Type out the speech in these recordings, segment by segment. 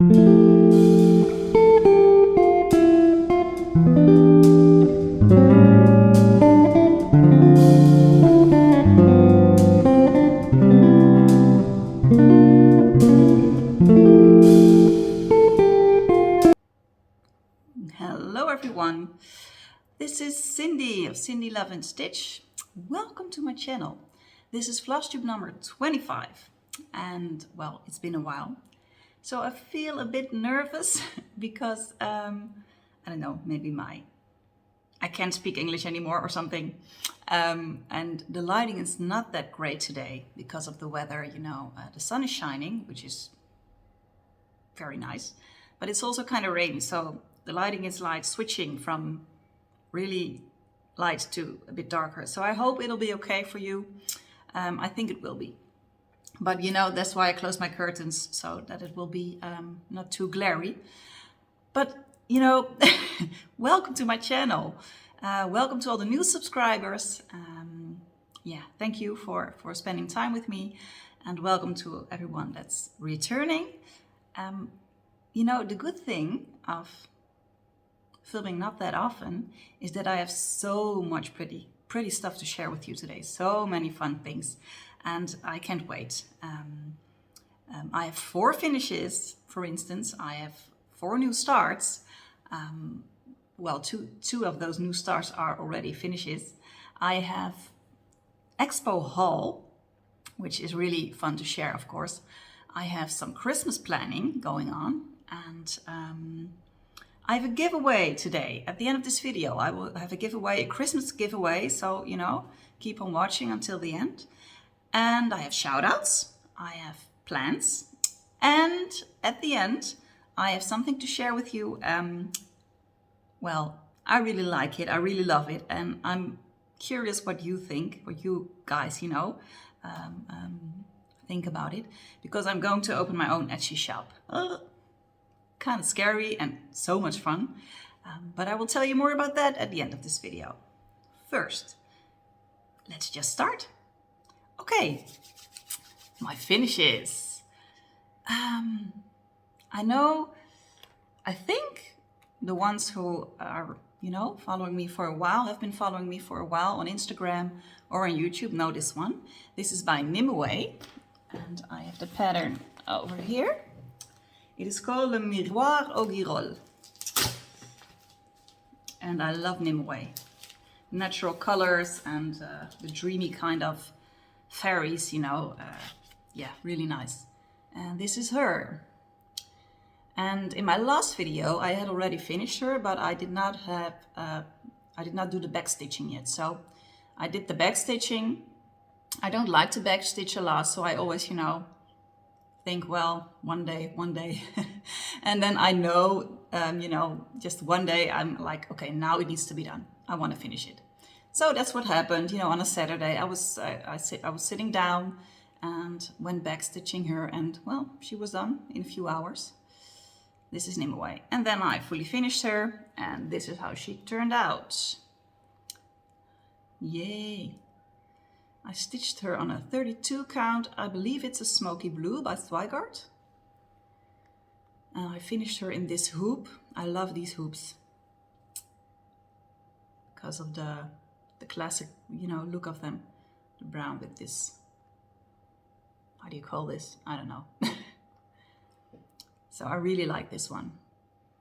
Hello everyone, this is Cindy of Cindy Love and Stitch. Welcome to my channel. This is Flosstube number 25 and well, it's been a while. So I feel a bit nervous because, I don't know, maybe I can't speak English anymore or something. And the lighting is not that great today because of the weather, you know. The sun is shining, which is very nice, but it's also kind of rainy. So the lighting is like switching from really light to a bit darker. So I hope it'll be okay for you. I think it will be. But you know, that's why I close my curtains so that it will be not too glary. But you know, welcome to my channel. Welcome to all the new subscribers. Yeah, thank you for spending time with me. And welcome to everyone that's returning. You know, the good thing of filming not that often is that I have so much pretty stuff to share with you today. So many fun things, and I can't wait. I have 4 finishes, for instance. I have 4 new starts. Well, two of those new starts are already finishes. I have Expo haul, which is really fun to share, of course. I have some Christmas planning going on, and I have a giveaway today. At the end of this video, I will have a giveaway, a Christmas giveaway. So, you know, keep on watching until the end. And I have shout outs, I have plans. And at the end, I have something to share with you. Well, I really like it. I really love it. And I'm curious what you think, what you guys, you know, think about it. Because I'm going to open my own Etsy shop. Kind of scary and so much fun, but I will tell you more about that at the end of this video. First, let's just start. Okay, my finishes. I think the ones who are, you know, following me for a while, have been following me for a while on Instagram or on YouTube know this one. This is by Nimue, and I have the pattern over here. It is called Le Miroir au Girol. And I love Nimue. Natural colors and the dreamy kind of fairies, you know. Yeah, really nice. And this is her. And in my last video, I had already finished her, but I did not do the back stitching yet. So I did the back stitching. I don't like to back stitch a lot, so I always, you know, think, well, one day. And then I know, you know, just one day I'm like, okay, now it needs to be done. I want to finish it. So that's what happened. You know, on a Saturday, I was sitting down and went back stitching her, and well, she was done in a few hours. This is Nimue. And then I fully finished her, and this is how she turned out. Yay. I stitched her on a 32 count. I believe it's a Smoky Blue by Zweigart. And I finished her in this hoop. I love these hoops because of the classic, you know, look of them. The brown with this, how do you call this? I don't know. So I really like this one.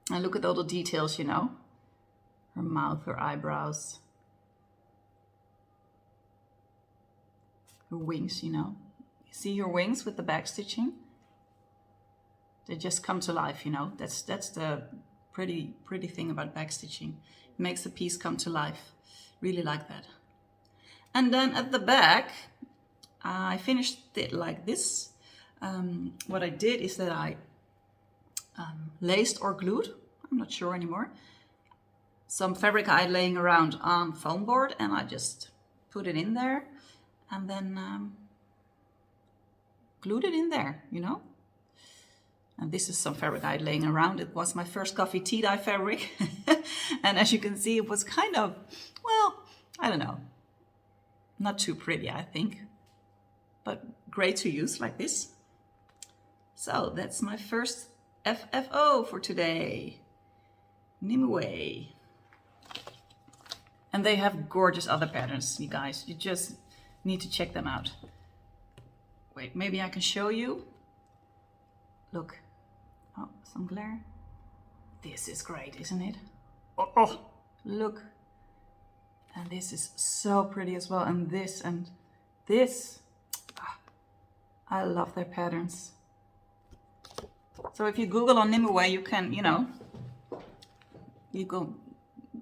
And look at all the details, you know. Her mouth, her eyebrows. Her wings, you know. You see her wings with the back stitching? They just come to life, you know. That's the pretty thing about back stitching. It makes the piece come to life. Really like that. And then at the back, I finished it like this. What I did is that I laced or glued, I'm not sure anymore, some fabric I had laying around on foam board, and I just put it in there. And then glued it in there, you know. And this is some fabric I had laying around. It was my first coffee tea dye fabric. And as you can see, it was kind of, well, I don't know. Not too pretty, I think. But great to use like this. So that's my first FFO for today. Nimue. And they have gorgeous other patterns, you guys. You just need to check them out. Wait, maybe I can show you. Look. Oh, some glare. This is great, isn't it? Oh, look. And this is so pretty as well. And this and this. Ah, I love their patterns. So if you Google on Nimue, you can, you know,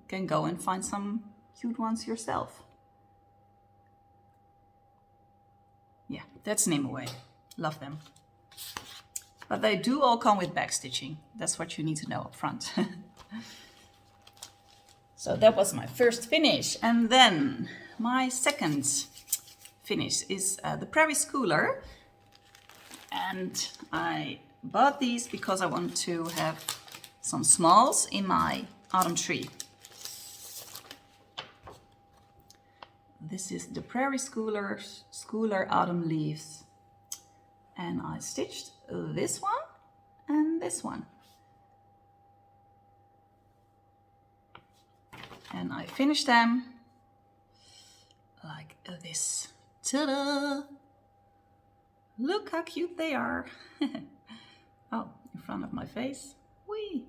can go and find some cute ones yourself. Yeah, that's Nimue. Love them. But they do all come with back stitching. That's what you need to know up front. So that was my first finish. And then my second finish is the Prairie Schooler. And I bought these because I want to have some smalls in my autumn tree. This is the Prairie Schooler Autumn Leaves. And I stitched this one and this one. And I finished them like this. Ta-da! Look how cute they are. Oh, in front of my face. Whee!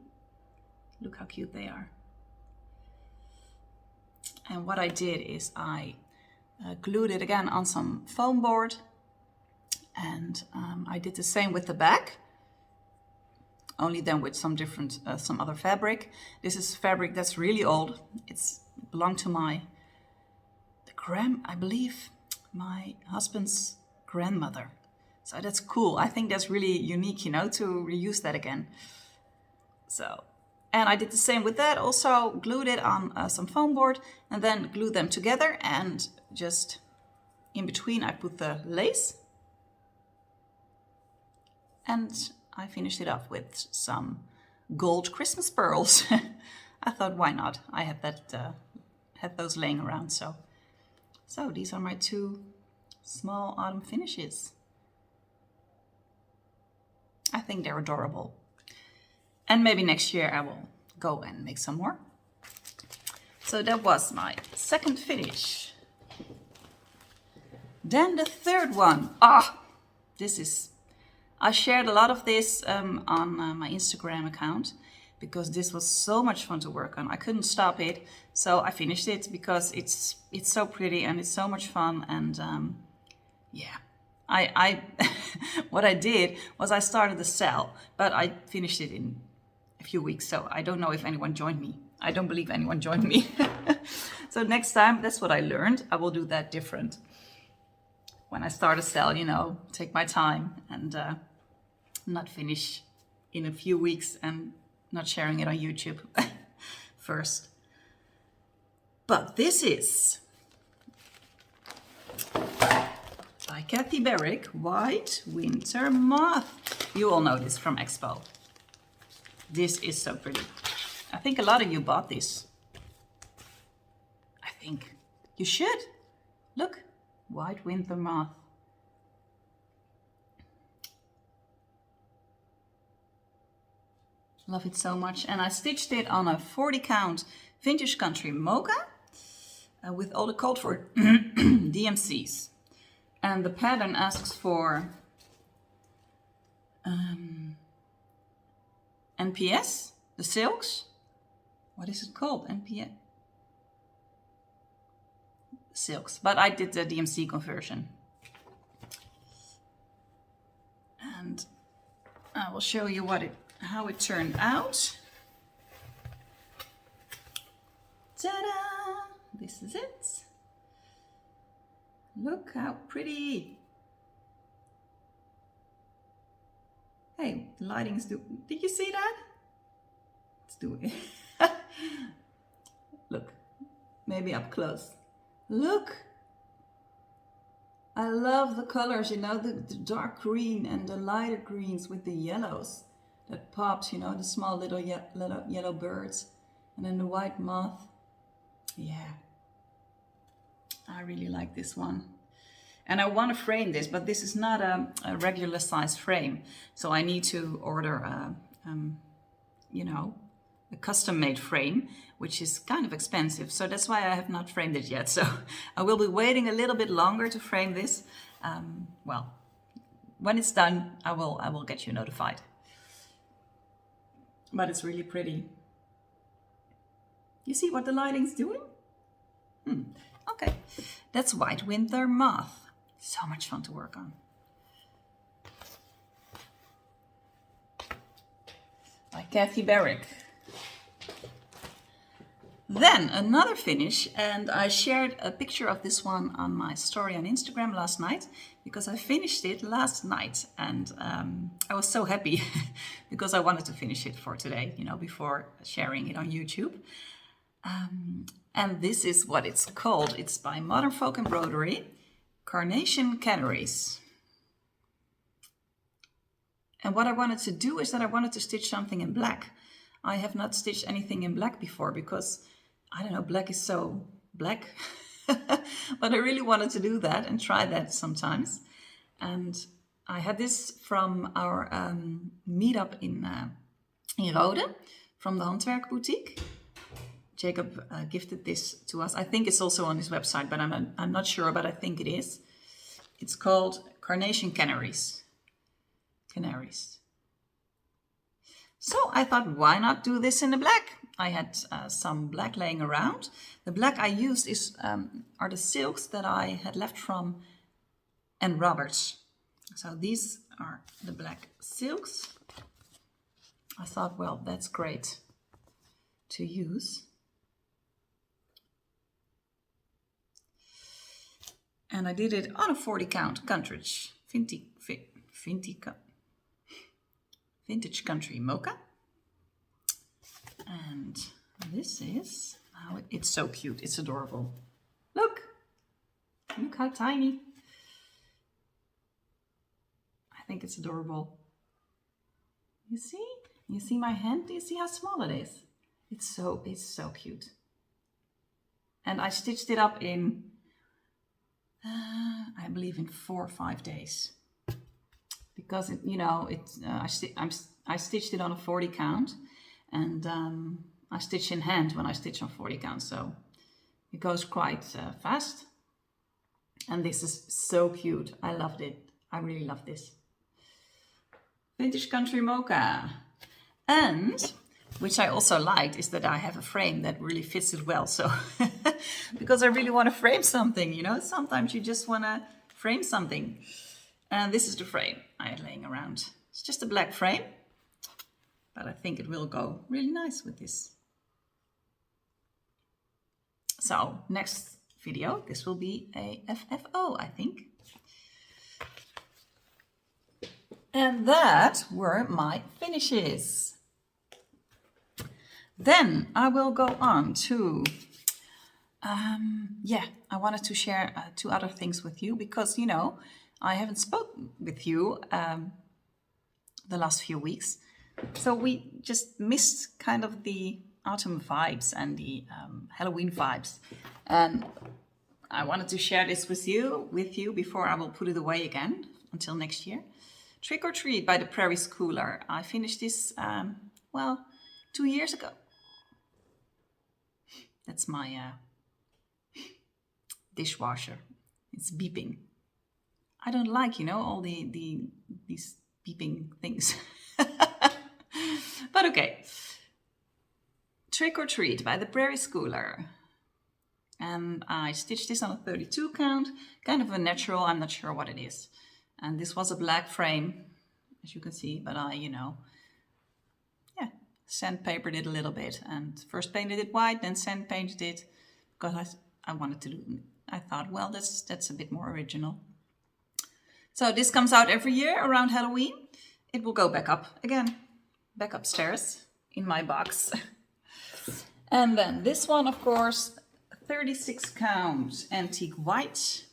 Look how cute they are. And what I did is I glued it again on some foam board. And I did the same with the back, only then with some different, some other fabric. This is fabric that's really old. It belonged to I believe, my husband's grandmother. So that's cool. I think that's really unique, you know, to reuse that again. So, and I did the same with that. Also glued it on some foam board and then glued them together, and just in between I put the lace. And I finished it off with some gold Christmas pearls. I thought, why not? I had had those laying around. So these are my two small autumn finishes. I think they're adorable. And maybe next year I will go and make some more. So that was my second finish. Then the third one. I shared a lot of this on my Instagram account because this was so much fun to work on. I couldn't stop it, so I finished it because it's so pretty and it's so much fun. And yeah, I what I did was I started the sale, but I finished it in a few weeks. So I don't know if anyone joined me. I don't believe anyone joined me. So next time, that's what I learned. I will do that different. When I start a sale, you know, take my time and not finish in a few weeks and not sharing it on YouTube first. But this is by Kathy Barrick, White Winter Moth. You all know this from Expo. This is so pretty. I think a lot of you bought this. I think you should. Look. White Winter Moth. Love it so much. And I stitched it on a 40 count vintage country Mocha with all the code for DMCs. And the pattern asks for NPS, the silks. What is it called? NPS? Silks, but I did the DMC conversion. And I will show you how it turned out. Ta-da! This is it. Look how pretty. Hey, the lighting is did you see that? Let's do it. Look, maybe up close. Look, I love the colors, you know, the dark green and the lighter greens with the yellows that pops, you know, the small little yellow birds, and then the white moth. Yeah, I really like this one. And I want to frame this, but this is not a regular size frame. So I need to order a you know, a custom-made frame, which is kind of expensive. So that's why I have not framed it yet. So I will be waiting a little bit longer to frame this. Well, when it's done, I will get you notified. But it's really pretty. You see what the lighting's doing? Okay, that's White Winter Moth. So much fun to work on. By Kathy Barrick. Then another finish, and I shared a picture of this one on my story on Instagram last night because I finished it last night, and I was so happy because I wanted to finish it for today, you know, before sharing it on YouTube. And this is what it's called. It's by Modern Folk Embroidery, Carnation Canaries. And what I wanted to do is that I wanted to stitch something in black. I have not stitched anything in black before because, I don't know, black is so black. But I really wanted to do that and try that sometimes. And I had this from our meetup in Rode, from the Handwerk Boutique. Jacob gifted this to us. I think it's also on his website, but I'm not sure, but I think it is. It's called Carnation Canaries. Canaries. So I thought, why not do this in the black? I had some black laying around. The black I used are the silks that I had left from Ann Roberts. So these are the black silks. I thought, well, that's great to use. And I did it on a 40 count Cottage, vintage country Mocha. And this is, oh, it's so cute, it's adorable. Look how tiny. I think it's adorable. You see my hand? Do you see how small it is? It's so cute. And I stitched it up in, I believe in 4 or 5 days. Because I stitched it on a 40 count, and I stitch in hand when I stitch on 40 count, so it goes quite fast. And this is so cute. I loved it. I really love this. Vintage Country Mocha. And which I also liked is that I have a frame that really fits it well. So because I really want to frame something, you know, sometimes you just want to frame something. And this is the frame I had laying around. It's just a black frame, but I think it will go really nice with this. So next video, this will be a FFO, I think. And that were my finishes. Then I will go on to, I wanted to share 2 other things with you because, you know, I haven't spoken with you the last few weeks. So we just missed kind of the autumn vibes and the Halloween vibes. And I wanted to share this with you before I will put it away again until next year. Trick or Treat by the Prairie Schooler. I finished this, 2 years ago. That's my dishwasher. It's beeping. I don't like, you know, all these beeping things. But okay. Trick or Treat by the Prairie Schooler. And I stitched this on a 32 count, kind of a natural, I'm not sure what it is. And this was a black frame, as you can see, but I, sandpapered it a little bit and first painted it white, then sand painted it because I wanted to do, I thought, well, that's a bit more original. So this comes out every year around Halloween. It will go back up again, back upstairs in my box. And then this one, of course, 36 count antique white.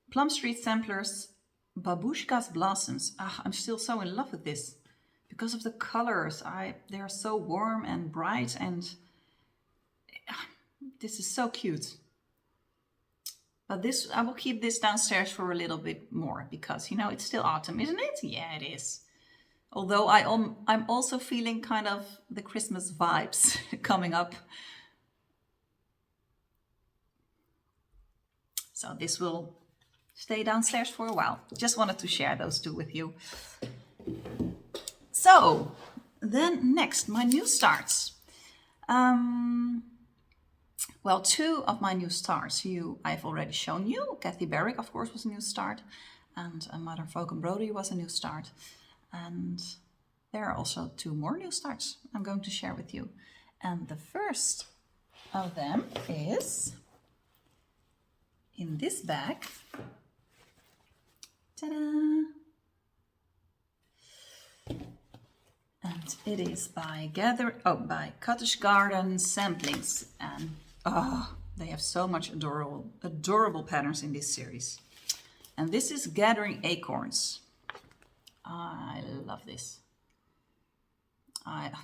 Plum Street Samplers, Babushka's Blossoms. I'm still so in love with this because of the colors. They are so warm and bright, and this is so cute. But I will keep this downstairs for a little bit more because, you know, it's still autumn, isn't it? Yeah, it is. Although I'm also feeling kind of the Christmas vibes coming up. So this will stay downstairs for a while. Just wanted to share those two with you. So then next, my new starts. Well, two of my new starts I've already shown you. Kathy Barrick, of course, was a new start. And Mother Folk Embroidery was a new start. And there are also two more new starts I'm going to share with you. And the first of them is in this bag. Ta-da! And it is by Cottage Garden Samplings. And they have so much adorable patterns in this series. And this is Gathering Acorns. I love this.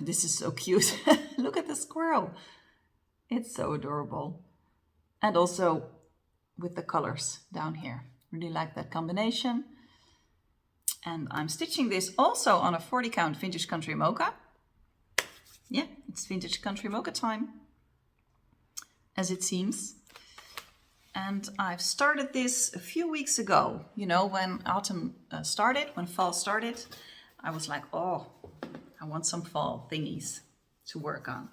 This is so cute. Look at the squirrel. It's so adorable. And also with the colors down here. Really like that combination. And I'm stitching this also on a 40 count Vintage Country Mocha. Yeah, it's Vintage Country Mocha time, as it seems. And I've started this a few weeks ago. You know, when autumn started, when fall started, I was like, oh, I want some fall thingies to work on.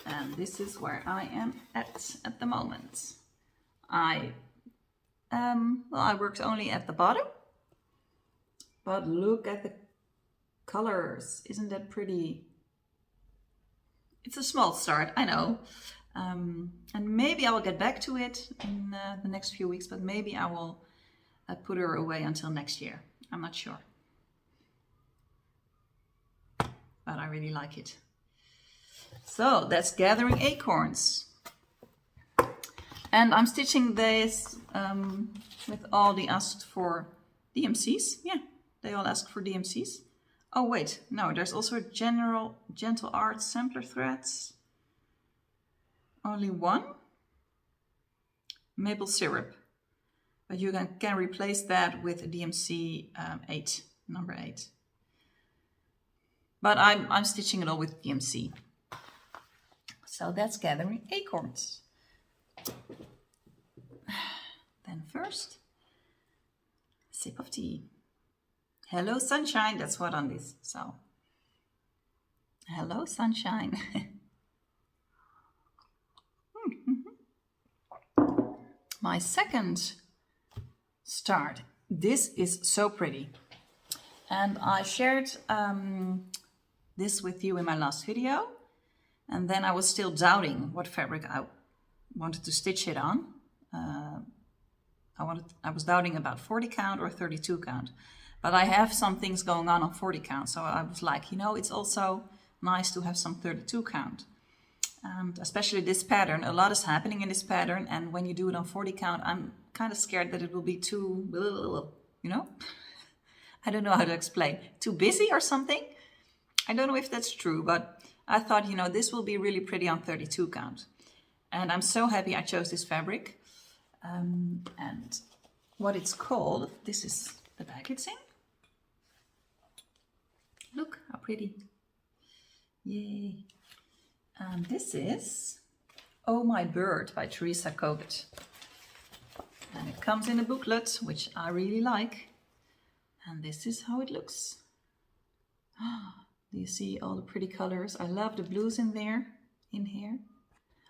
And this is where I am at the moment. I worked only at the bottom, but look at the colors. Isn't that pretty? It's a small start, I know. And maybe I will get back to it in the next few weeks, but maybe I will put her away until next year. I'm not sure. But I really like it. So that's Gathering Acorns. And I'm stitching this with all the asked for DMCs. Yeah, they all ask for DMCs. Oh wait, no, there's also Gentle Art sampler threads. Only one. Maple syrup. But you can replace that with a DMC 8, number 8. But I'm stitching it all with DMC. So that's Gathering Acorns. Then first, sip of tea. Hello sunshine, that's what on this. So, hello sunshine. My second start. This is so pretty. And I shared this with you in my last video. And then I was still doubting what fabric I wanted to stitch it on. I was doubting about 40 count or 32 count. But I have some things going on 40 count. So I was like, you know, it's also nice to have some 32 count. And especially this pattern, a lot is happening in this pattern. And when you do it on 40 count, I'm kind of scared that it will be too, you know? I don't know how to explain. Too busy or something? I don't know if that's true, but I thought, you know, this will be really pretty on 32 count. And I'm so happy I chose this fabric. And what it's called, this is the bag it's in. Look how pretty. Yay. And this is Oh My Bird by Teresa Kogut. And it comes in a booklet, which I really like. And this is how it looks. Do you see all the pretty colors? I love the blues in here.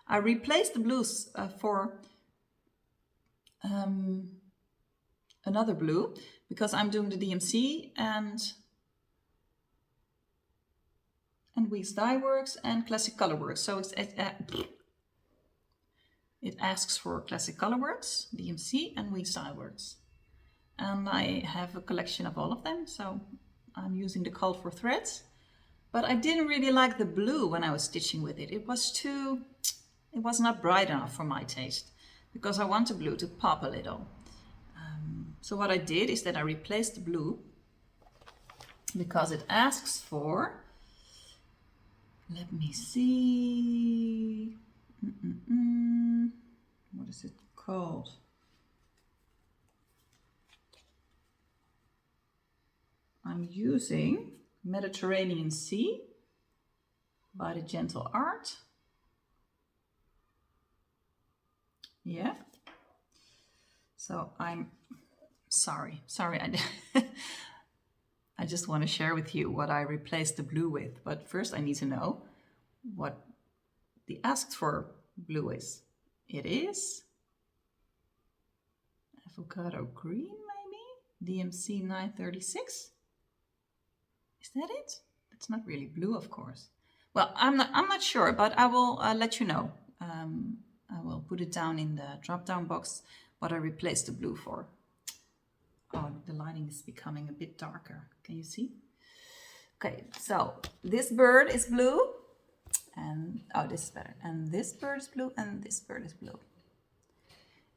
I replaced the blues for another blue because I'm doing the DMC and Weeks Dye Works and Classic Colorworks. So it asks for Classic Colorworks, DMC and Weeks Dye Works. And I have a collection of all of them, so I'm using the Call for Threads. But I didn't really like the blue when I was stitching with it. It was not bright enough for my taste because I want the blue to pop a little. So what I did is that I replaced the blue because it asks for, let me see, what is it called? I'm using Mediterranean Sea by the Gentle Art. Yeah. So I'm sorry, I just want to share with you what I replaced the blue with. But first I need to know what the asked for blue is. It is avocado green, maybe? DMC 936? Is that it? It's not really blue, of course. Well, I'm not sure, but I will let you know. I will put it down in the drop-down box what I replaced the blue for. Oh, the lighting is becoming a bit darker. Can you see? Okay, so this bird is blue. And oh, this is better. And this bird is blue, and this bird is blue.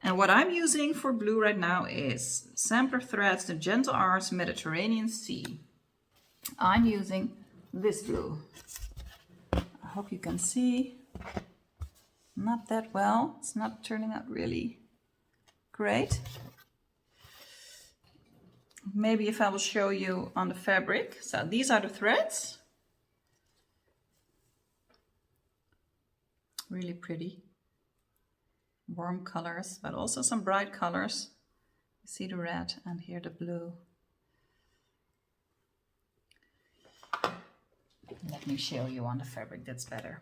And what I'm using for blue right now is Sampler Threads, the Gentle Arts Mediterranean Sea. I'm using this blue. I hope you can see. Not that well. It's not turning out really great. Maybe if I will show you on the fabric. So these are the threads. Really pretty. Warm colors, but also some bright colors. You see the red and here the blue. Let me show you on the fabric, that's better.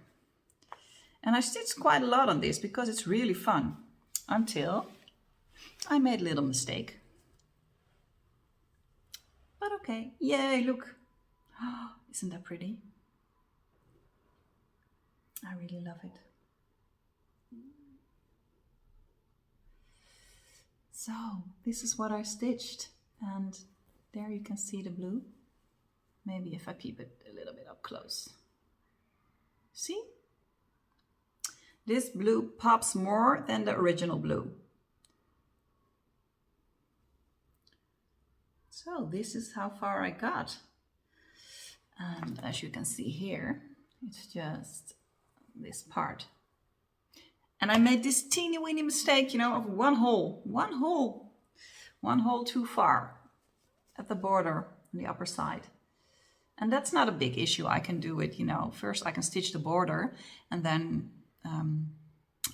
And I stitched quite a lot on this because it's really fun. Until I made a little mistake. But okay, yay, look. Oh, isn't that pretty? I really love it. So this is what I stitched, and there you can see the blue. Maybe if I keep it a little bit up close. See? This blue pops more than the original blue. So this is how far I got. And as you can see here, it's just this part. And I made this teeny weeny mistake, you know, of one hole too far at the border on the upper side. And that's not a big issue. I can do it, you know, first I can stitch the border and then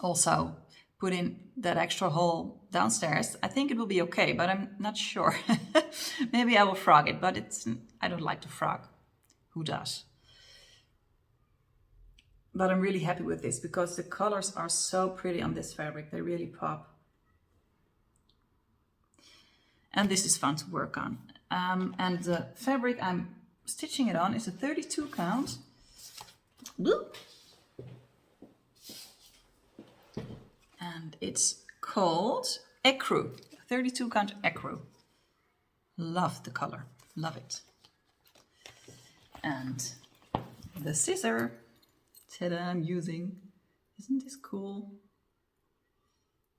also put in that extra hole downstairs. I think it will be okay, but I'm not sure. Maybe I will frog it, but I don't like to frog. Who does? But I'm really happy with this because the colors are so pretty on this fabric. They really pop. And this is fun to work on. And the fabric I'm stitching it on is a 32 count. And it's called Ecru, 32 count Ecru. Love the color, love it. And the scissor that I'm using, isn't this cool?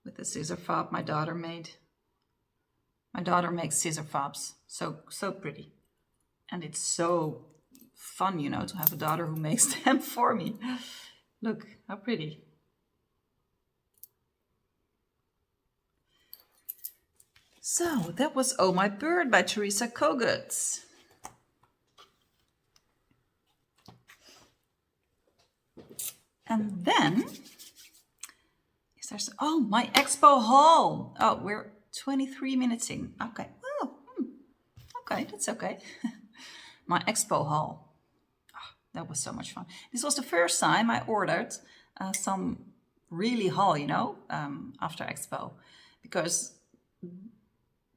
With the scissor fob my daughter made. My daughter makes scissor fobs, so pretty. And it's so fun, you know, to have a daughter who makes them for me. Look, how pretty. So that was Oh My Bird by Teresa Kogut. And then, is there, oh, my Expo haul. Oh, we're 23 minutes in. Okay, oh, okay, that's okay. My Expo haul. Oh, that was so much fun. This was the first time I ordered some really haul, you know, after Expo. Because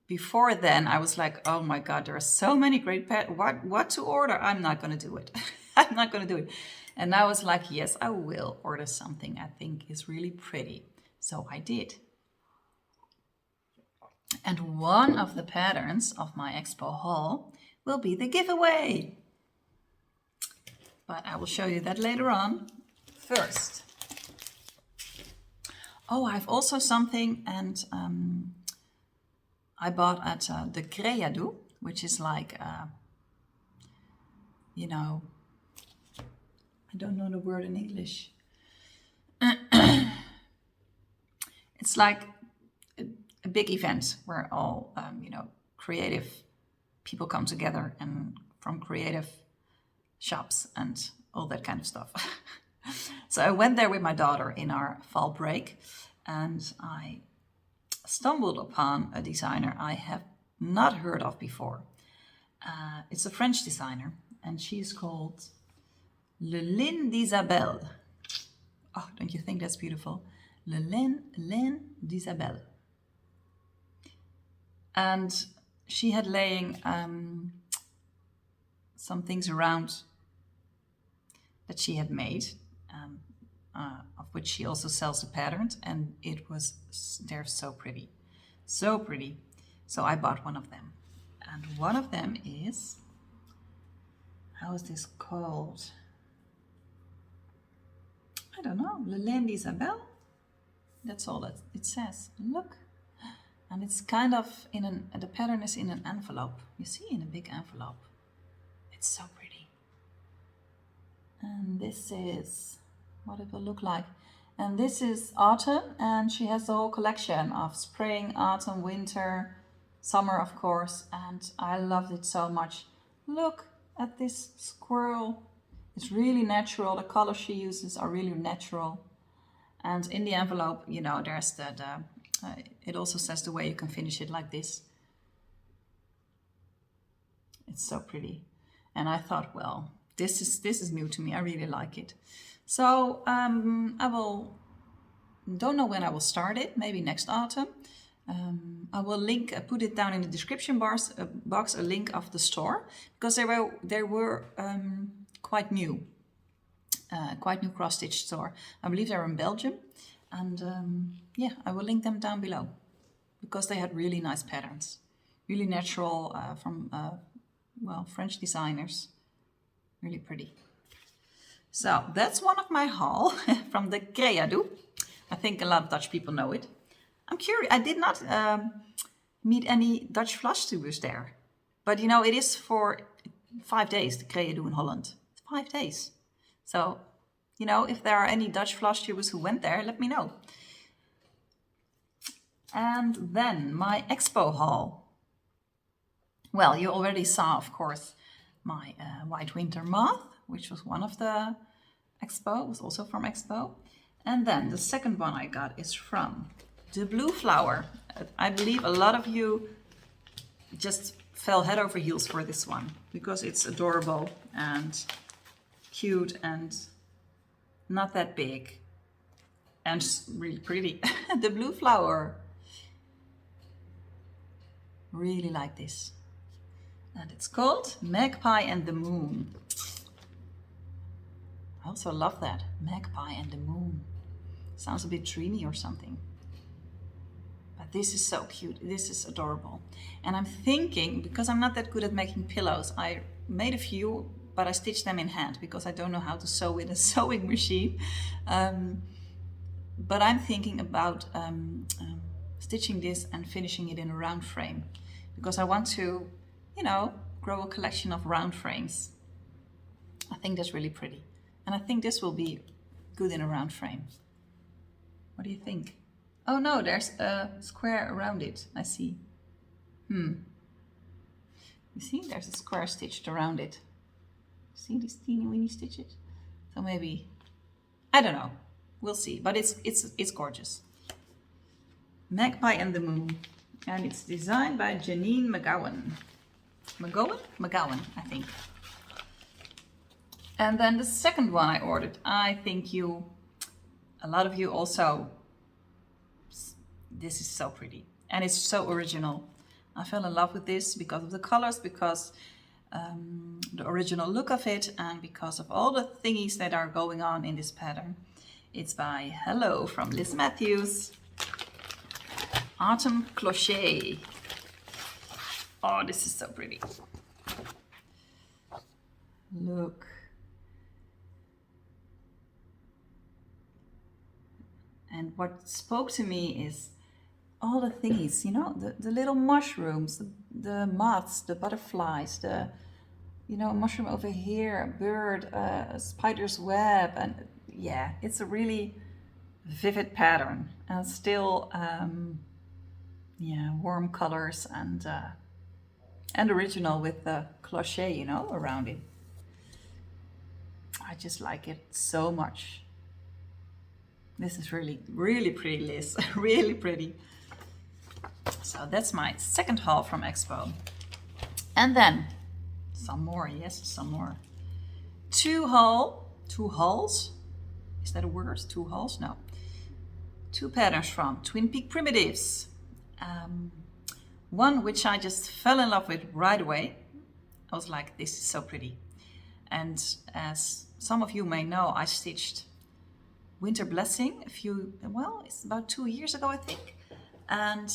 before then I was like, oh my God, there are so many great patterns. What to order? I'm not going to do it. I'm not going to do it. And I was like, yes, I will order something I think is really pretty. So I did. And one of the patterns of my Expo haul will be the giveaway. But I will show you that later on. First. Oh, I have also something, and I bought at the Creado, which is like, you know, I don't know the word in English. It's like a big event where all, you know, creative people come together and from creative shops and all that kind of stuff. So I went there with my daughter in our fall break, and I stumbled upon a designer I have not heard of before. It's a French designer, and she's called Le Lin d'Isabelle. Oh, don't you think that's beautiful? Le Lin d'Isabelle. And she had laying some things around that she had made, of which she also sells the patterns, and they're so pretty, so pretty. So I bought one of them, and one of them is, how is this called? I don't know, Le Lin d'Isabelle. That's all that it says. Look, and it's kind of the pattern is in an envelope. You see, in a big envelope. It's so pretty. And this is what it will look like. And this is autumn, and she has the whole collection of spring, autumn, winter, summer, of course, and I loved it so much. Look at this squirrel. It's really natural. The colors she uses are really natural. And in the envelope, you know, there's it also says the way you can finish it like this. It's so pretty. And I thought, well, this is new to me. I really like it. So don't know when I will start it. Maybe next autumn. I will put it down in the description box, a link of the store, because they were quite new cross stitch store. I believe they're in Belgium, and yeah, I will link them down below because they had really nice patterns, really natural from French designers, really pretty. So that's one of my haul from the Creado. I think a lot of Dutch people know it. I'm curious. I did not meet any Dutch Flosstubers there, but you know, it is for 5 days. The Creado in Holland. It's 5 days. So, you know, if there are any Dutch Flosstubers who went there, let me know. And then my Expo haul. Well, you already saw, of course, my White Winter Moth, which was one of the Expo. It was also from Expo. And then the second one I got is from the Blue Flower. I believe a lot of you just fell head over heels for this one because it's adorable and cute and not that big and really pretty. The Blue Flower. Really like this. And it's called Magpie and the Moon. I also love that. Magpie and the Moon. Sounds a bit dreamy or something. But this is so cute. This is adorable. And I'm thinking, because I'm not that good at making pillows, I made a few, but I stitched them in hand because I don't know how to sew with a sewing machine. But I'm thinking about stitching this and finishing it in a round frame because I want to, you know, grow a collection of round frames. I think that's really pretty. And I think this will be good in a round frame. What do you think? Oh no, there's a square around it. I see. You see, there's a square stitched around it. See these teeny weeny stitches? So maybe, I don't know. We'll see. But it's gorgeous. Magpie and the Moon. And it's designed by Janine McGowan. McGowan, I think. And then the second one I ordered, I think a lot of you also, this is so pretty. And it's so original. I fell in love with this because of the colors, because the original look of it, and because of all the thingies that are going on in this pattern. It's by Hello from Liz Matthews. Autumn Clocher. Oh, this is so pretty. Look. And what spoke to me is all the thingies, you know, the little mushrooms, the moths, the butterflies, the, you know, mushroom over here, a bird, a spider's web. And yeah, it's a really vivid pattern and still, warm colors and original with the clocher, you know, around it. I just like it so much. This is really, really pretty, Liz. Really pretty. So that's my second haul from Expo. And then some more, yes, some more. Two hauls. Is that a word? Two hauls? No. Two patterns from Twin Peak Primitives. One which I just fell in love with right away. I was like, this is so pretty. And as some of you may know, I stitched Winter Blessing it's about 2 years ago, I think. And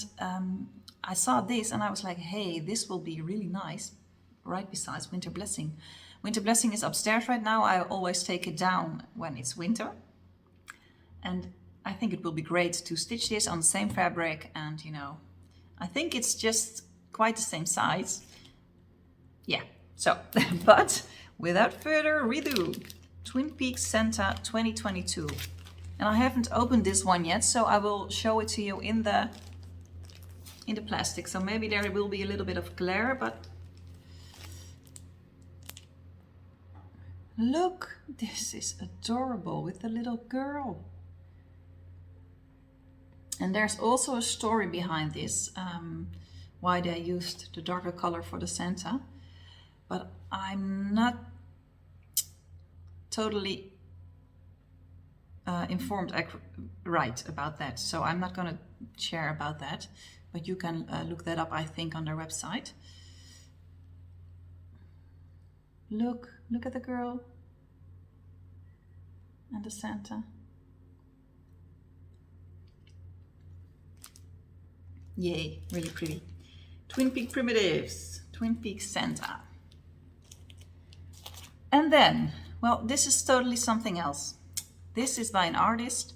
I saw this and I was like, hey, this will be really nice, right besides Winter Blessing. Winter Blessing is upstairs right now. I always take it down when it's winter. And I think it will be great to stitch this on the same fabric. And, you know, I think it's just quite the same size. Yeah, so, but without further ado, Twin Peaks Santa 2022. And I haven't opened this one yet, so I will show it to you in the plastic. So maybe there will be a little bit of glare, but look, this is adorable with the little girl. And there's also a story behind this, why they used the darker color for the Santa. But I'm not totally informed right about that. So I'm not going to share about that. But you can look that up, I think, on their website. Look at the girl and the Santa. Yay, really pretty. Twin Peak Primitives, Twin Peak Santa. And then, well, this is totally something else. This is by an artist,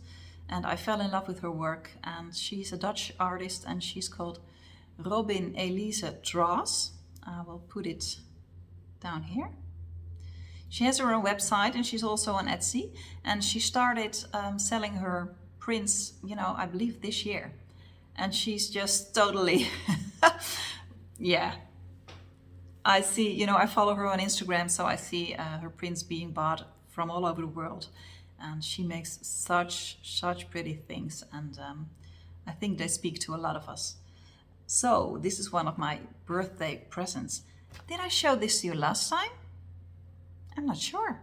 and I fell in love with her work. And she's a Dutch artist, and she's called Robin Elise Draws. I will put it down here. She has her own website, and she's also on Etsy. And she started selling her prints, you know, I believe this year. And she's just totally, yeah. I see, you know, I follow her on Instagram, so I see her prints being bought from all over the world. And she makes such pretty things. And I think they speak to a lot of us. So this is one of my birthday presents. Did I show this to you last time? I'm not sure.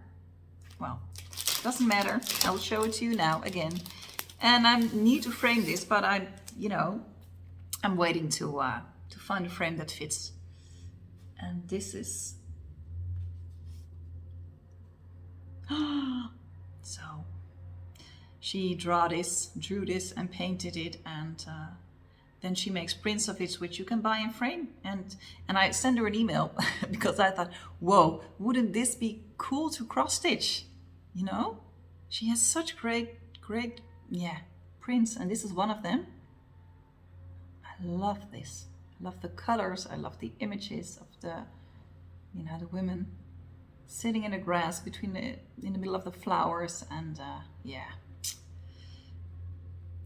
Well, doesn't matter. I will show it to you now again. And I need to frame this, but I'm waiting to find a frame that fits. And this is so she drew this and painted it, and then she makes prints of it which you can buy and frame. And I sent her an email because I thought, whoa, wouldn't this be cool to cross stitch? You know, she has such great prints, and this is one of them. I love this. I love the colors. I love the images of the women sitting in the grass in the middle of the flowers, and yeah,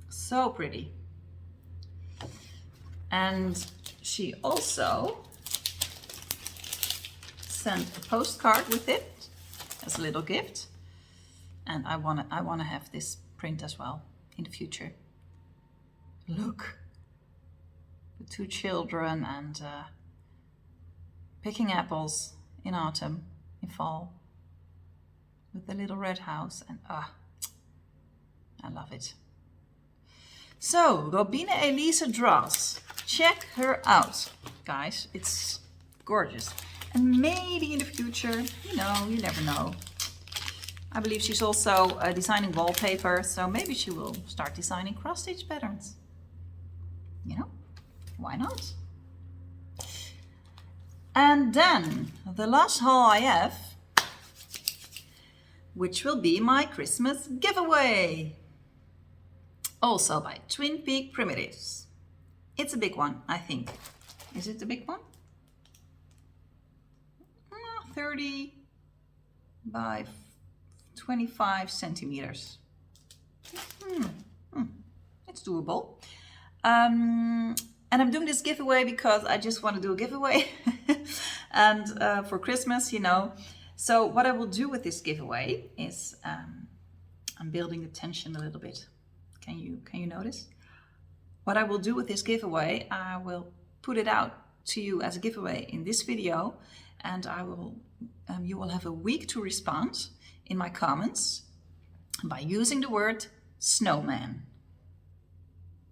so pretty. And she also sent a postcard with it as a little gift, and I wanna have this print as well in the future. Look, the two children and picking apples in autumn, in fall, with the little red house, and I love it. So, Robine Elise Draws, check her out, guys. It's gorgeous. And maybe in the future, you never know. I believe she's also designing wallpaper, so maybe she will start designing cross-stitch patterns. You know, why not? And then the last haul I have, which will be my Christmas giveaway. Also by Twin Peak Primitives. It's a big one, I think. Is it a big one? 30 by 25 centimeters. It's doable. And I'm doing this giveaway because I just want to do a giveaway. And for Christmas, So what I will do with this giveaway is, I'm building the tension a little bit. Can you notice? What I will do with this giveaway, I will put it out to you as a giveaway in this video, and I will, you will have a week to respond in my comments by using the word snowman.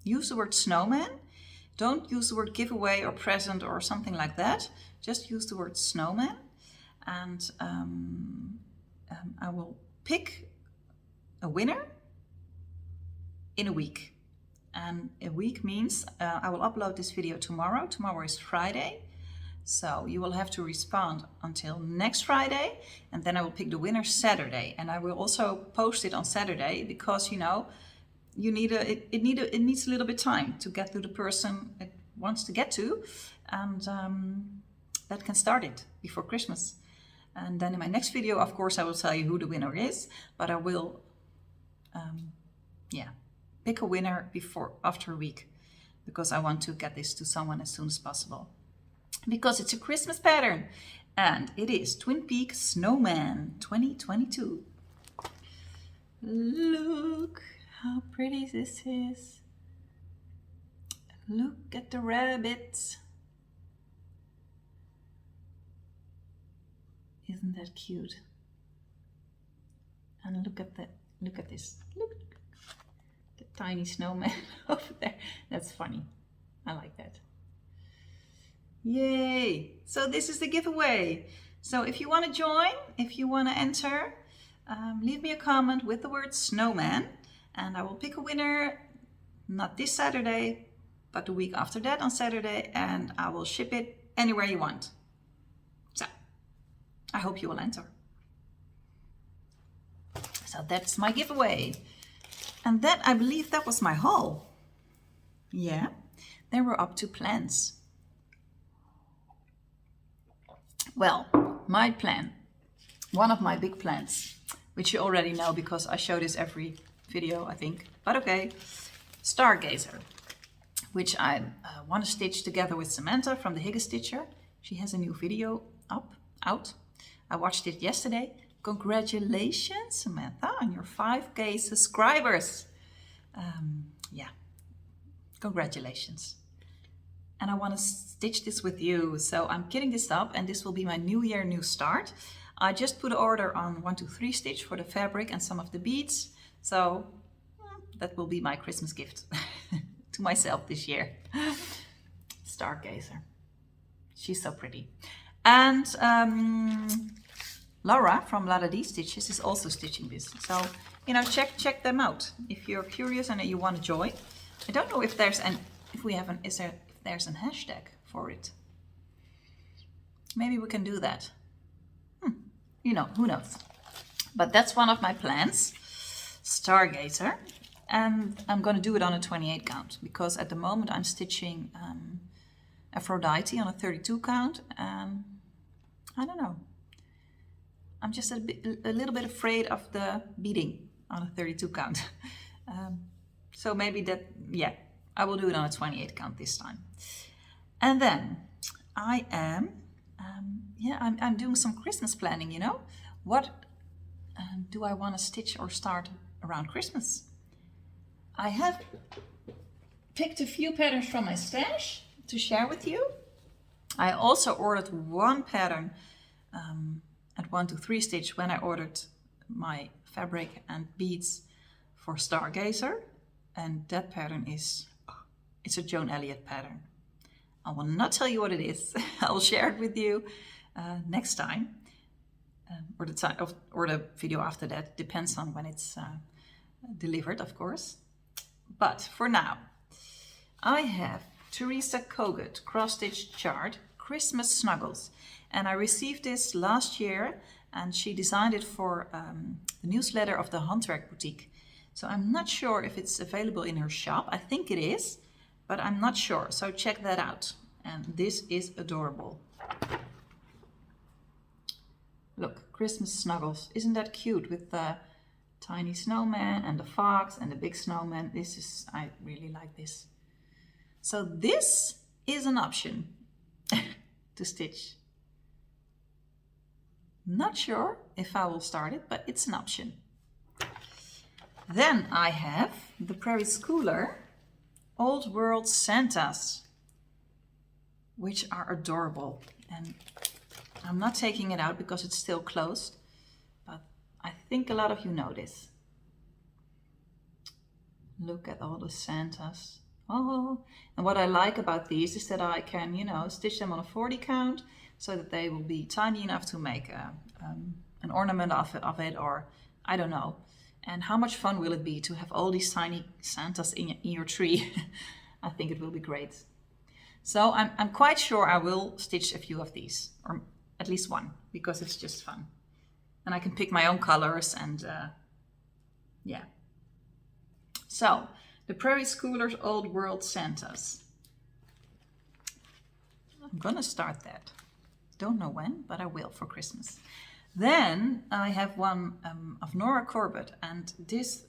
Use the word snowman. Don't use the word giveaway or present or something like that. Just use the word snowman, and I will pick a winner in a week. And a week means I will upload this video tomorrow. Tomorrow is Friday. So you will have to respond until next Friday, and then I will pick the winner Saturday. And I will also post it on Saturday because, you know, it needs a little bit time to get to the person it wants to get to, and that can start it before Christmas. And then in my next video, of course, I will tell you who the winner is, but I will, pick a winner after a week, because I want to get this to someone as soon as possible. Because it's a Christmas pattern, and it is Twin Peaks Snowman 2022. Look how pretty this is. Look at the rabbits. Isn't that cute? And look at this. Look. Tiny snowman over there. That's funny. I like that. Yay! So this is the giveaway. So if you want to join, if you want to enter, leave me a comment with the word snowman, and I will pick a winner, not this Saturday, but the week after that on Saturday, and I will ship it anywhere you want. So I hope you will enter. So that's my giveaway. And that, I believe that was my haul. Yeah, then we're up to plans. Well, my plan, one of my big plans, which you already know because I show this every video, I think, but okay, Stargazer, which I want to stitch together with Samantha from the Hygge Stitcher. She has a new video out. I watched it yesterday. Congratulations, Samantha, on your 5K subscribers. Congratulations. And I want to stitch this with you. So I'm kitting this up, and this will be my new year, new start. I just put an order on 123 Stitch for the fabric and some of the beads. So that will be my Christmas gift to myself this year. Stargazer. She's so pretty. And Laura from LalaDee Stitches is also stitching this. So, you know, check them out if you're curious and you want to join. I don't know if there's an hashtag for it. Maybe we can do that. You know, who knows? But that's one of my plans, Stargazer. And I'm going to do it on a 28 count because at the moment I'm stitching Aphrodite on a 32 count. And I don't know. I'm just a little bit afraid of the beading on a 32 count. So maybe that, yeah, I will do it on a 28 count this time. And then I am, I'm doing some Christmas planning, you know. What do I want to stitch or start around Christmas? I have picked a few patterns from my stash to share with you. I also ordered one pattern at 123 Stitch when I ordered my fabric and beads for Stargazer, and that pattern it's a Joan Elliott pattern. I will not tell you what it is. I will share it with you next time, or the video after that. Depends on when it's delivered, of course. But for now, I have Teresa Kogut cross stitch chart Christmas Snuggles. And I received this last year, and she designed it for the newsletter of the Handwerk Boutique. So I'm not sure if it's available in her shop. I think it is, but I'm not sure. So check that out. And this is adorable. Look, Christmas Snuggles. Isn't that cute with the tiny snowman and the fox and the big snowman? I really like this. So this is an option to stitch. Not sure if I will start it, but it's an option. Then I have the Prairie Schooler Old World Santas, which are adorable. And I'm not taking it out because it's still closed, but I think a lot of you know this. Look at all the Santas. Oh, and what I like about these is that I can, you know, stitch them on a 40 count so that they will be tiny enough to make an ornament of it, or I don't know. And how much fun will it be to have all these tiny Santas in your tree? I think it will be great. So I'm quite sure I will stitch a few of these, or at least one, because it's just fun. And I can pick my own colors and yeah. So, the Prairie Schooler's Old World Santas. I'm gonna start that. Don't know when, but I will for Christmas. Then I have one of Nora Corbett, and this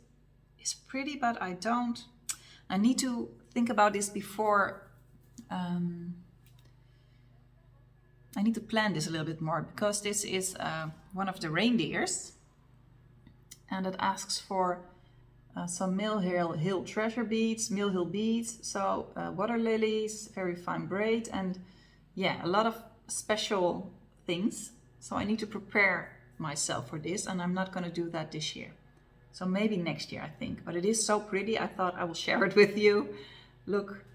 is pretty, but I need to think about this before. I need to plan this a little bit more, because this is one of the reindeers, and it asks for some Mill Hill treasure beads, Mill Hill beads, so water lilies, very fine braid, and yeah, a lot of special things. So I need to prepare myself for this, and I'm not going to do that this year. So maybe next year, I think. But it is so pretty, I thought I will share it with you. Look.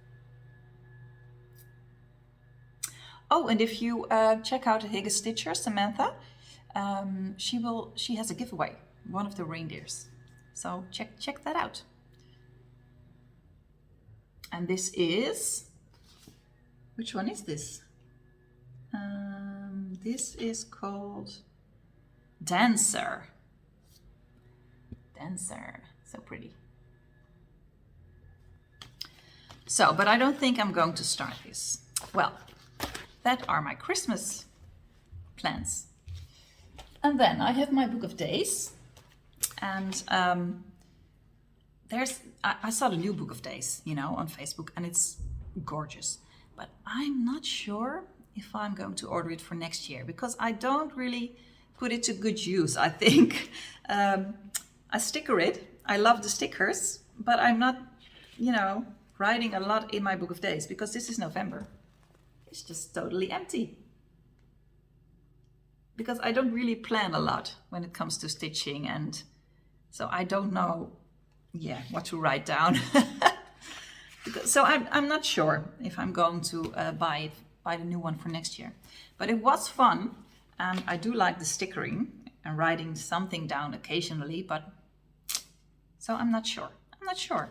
Oh, and if you check out Hygge Stitcher, Samantha, she has a giveaway, one of the reindeers. So check that out. And this is, which one is this? This is called Dancer. Dancer, so pretty. So, but I don't think I'm going to start this. Well, that are my Christmas plans. And then I have my book of days. And I saw the new book of days, you know, on Facebook, and it's gorgeous. But I'm not sure if I'm going to order it for next year, because I don't really put it to good use, I think. I sticker it. I love the stickers, but I'm not, you know, writing a lot in my book of days, because this is November. It's just totally empty. Because I don't really plan a lot when it comes to stitching, and so I don't know, what to write down. So I'm not sure if I'm going to buy the new one for next year. But it was fun, and I do like the stickering and writing something down occasionally, but so I'm not sure. I'm not sure.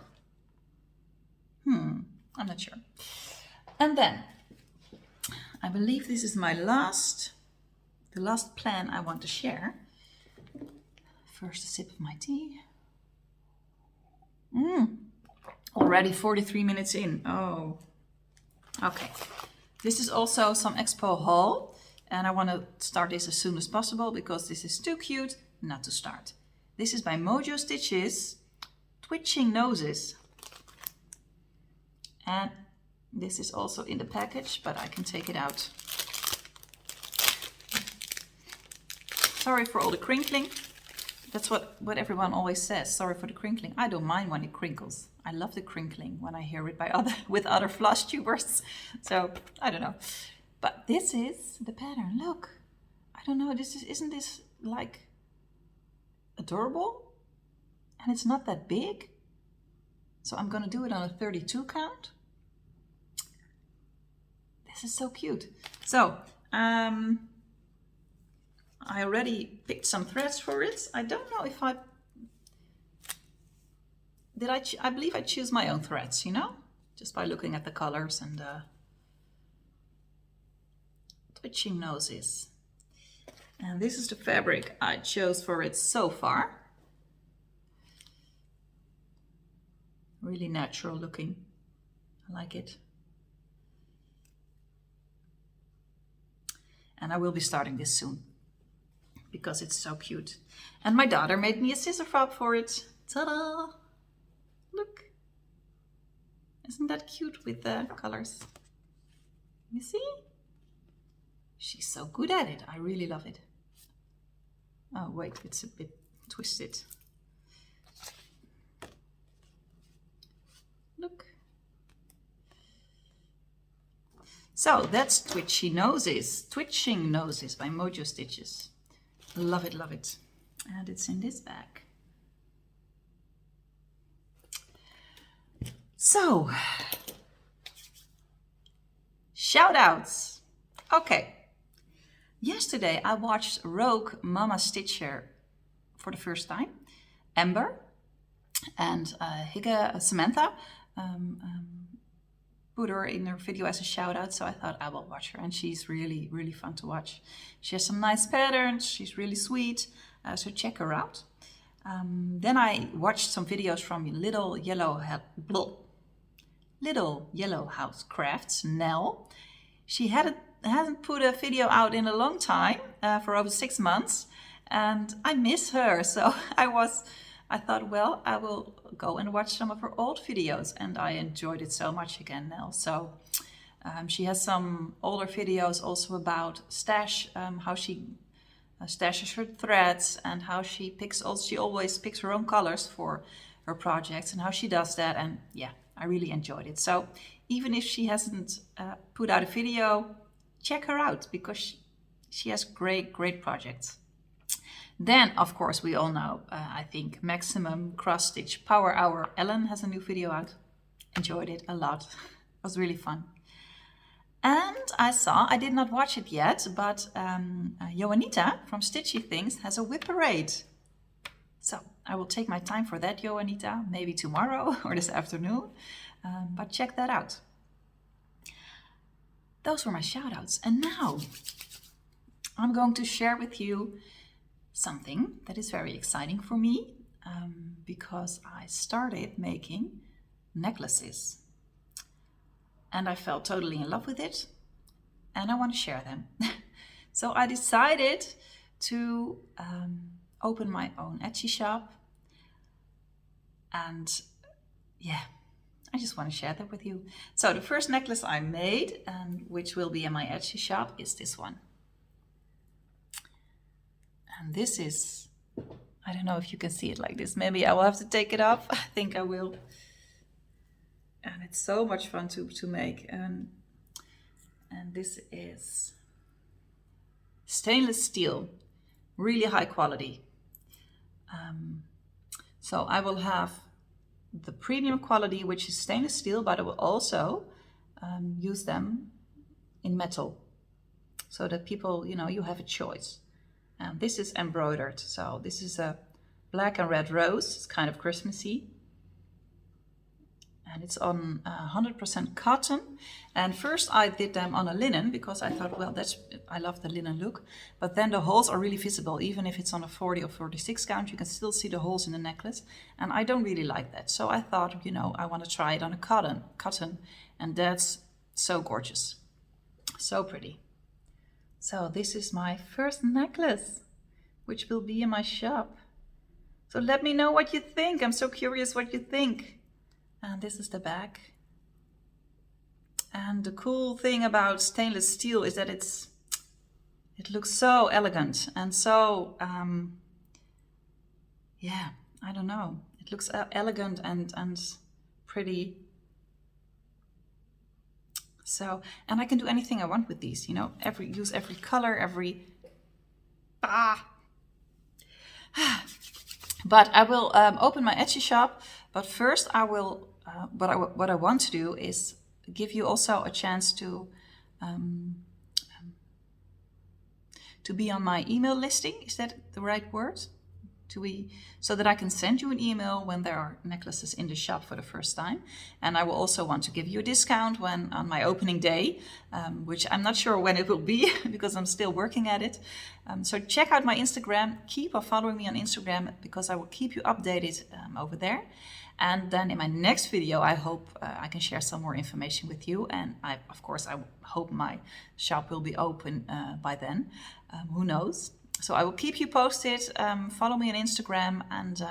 And then I believe this is the last plan I want to share. First a sip of my tea. Already 43 minutes in. Oh, okay. This is also some Expo haul, and I want to start this as soon as possible because this is too cute not to start. This is by Mojo Stitches, Twitching Noses. And this is also in the package, but I can take it out. Sorry for all the crinkling. That's what everyone always says. Sorry for the crinkling. I don't mind when it crinkles. I love the crinkling when I hear it with other Flosstubers. So I don't know. But this is the pattern. Look. I don't know. Isn't this like adorable? And it's not that big. So I'm gonna do it on a 32 count. This is so cute. So I already picked some threads for it. I don't know if I believe I choose my own threads, you know, just by looking at the colors and Twitching Noses. And this is the fabric I chose for it so far. Really natural looking. I like it. And I will be starting this soon, because it's so cute. And my daughter made me a scissor fob for it. Ta-da! Look. Isn't that cute with the colors? You see? She's so good at it. I really love it. Oh wait, it's a bit twisted. Look. So that's Twitching Noses by Mocha Stitches. Love it, love it. And it's in this bag. So, shout outs. Okay. Yesterday I watched RogueMamaStitcher for the first time. Amber and Hygge Samantha put her in her video as a shout out, so I thought I will watch her, and she's really, really fun to watch. She has some nice patterns, she's really sweet, so check her out. Then I watched some videos from Little Yellow House Crafts, Nell. She hasn't put a video out in a long time, for over 6 months, and I miss her, so I thought, well, I will go and watch some of her old videos, and I enjoyed it so much again, Nell. So she has some older videos also about stash, how she stashes her threads, and how she always picks her own colors for her projects, and how she does that. And yeah, I really enjoyed it. So even if she hasn't put out a video, check her out, because she has great projects. Then, of course, we all know, I think, Maximum Cross Stitch Power Hour. Ellen has a new video out. Enjoyed it a lot. It was really fun. And I did not watch it yet, but Joanita from Stitchy Things has a whip parade. So I will take my time for that, Joanita, maybe tomorrow or this afternoon. But check that out. Those were my shout outs. And now I'm going to share with you something that is very exciting for me, because I started making necklaces and I fell totally in love with it, and I want to share them. So I decided to open my own Etsy shop, and yeah, I just want to share that with you. So the first necklace I made, and which will be in my Etsy shop, is this one. And this is, I don't know if you can see it like this. Maybe I will have to take it off. I think I will. And it's so much fun to make. And this is stainless steel, really high quality. So I will have the premium quality, which is stainless steel, but I will also use them in metal, so that people, you have a choice. And this is embroidered. So this is a black and red rose. It's kind of Christmassy. And it's on 100% cotton. And first I did them on a linen, because I thought, well, I love the linen look. But then the holes are really visible. Even if it's on a 40 or 46 count, you can still see the holes in the necklace. And I don't really like that. So I thought, I want to try it on a cotton. And that's so gorgeous. So pretty. So this is my first necklace, which will be in my shop. So let me know what you think. I'm so curious what you think. And this is the back. And the cool thing about stainless steel is that it looks so elegant and so, yeah, I don't know. It looks elegant and pretty. So, and I can do anything I want with these, use every color, But I will open my Etsy shop. But first I will, what I want to do is give you also a chance to be on my email listing. Is that the right word? So that I can send you an email when there are necklaces in the shop for the first time. And I will also want to give you a discount on my opening day, which I'm not sure when it will be because I'm still working at it. So check out my Instagram, keep on following me on Instagram, because I will keep you updated over there. And then in my next video, I hope I can share some more information with you. And I hope my shop will be open by then. Who knows? So I will keep you posted. Follow me on Instagram, and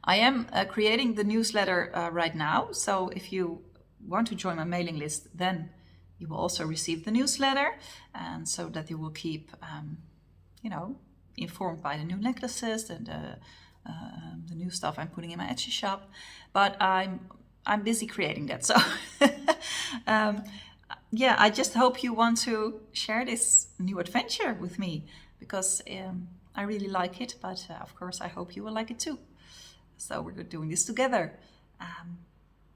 I am creating the newsletter right now. So if you want to join my mailing list, then you will also receive the newsletter, and so that you will keep, informed by the new necklaces and the new stuff I'm putting in my Etsy shop. But I'm busy creating that. So yeah, I just hope you want to share this new adventure with me, because I really like it, but of course I hope you will like it too. So we're doing this together.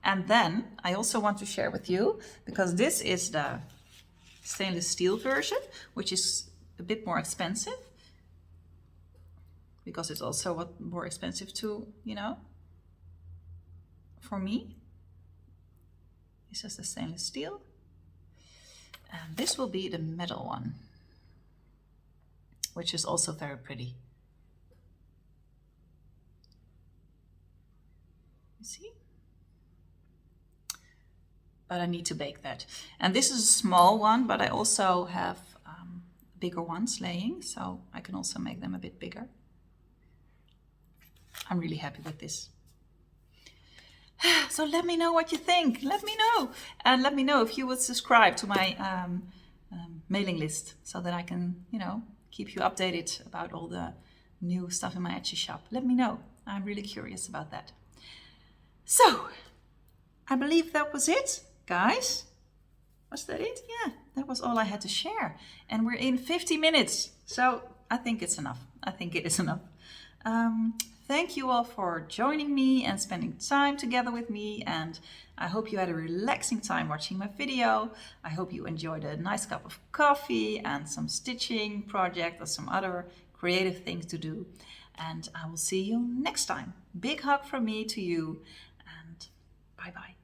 And then I also want to share with you, because this is the stainless steel version, which is a bit more expensive, because it's also more expensive to, you know, for me. This is the stainless steel. And this will be the metal one, which is also very pretty. You see? But I need to bake that. And this is a small one, but I also have bigger ones laying, so I can also make them a bit bigger. I'm really happy with this. So let me know what you think. Let me know. And let me know if you would subscribe to my mailing list, so that I can, you know, keep you updated about all the new stuff in my Etsy shop. Let me know. I'm really curious about that. So I believe that was it, guys. Was that it? Yeah, that was all I had to share. And we're in 50 minutes. So I think it's enough. I think it is enough. Thank you all for joining me and spending time together with me. And I hope you had a relaxing time watching my video. I hope you enjoyed a nice cup of coffee and some stitching project or some other creative things to do. And I will see you next time. Big hug from me to you, and bye-bye.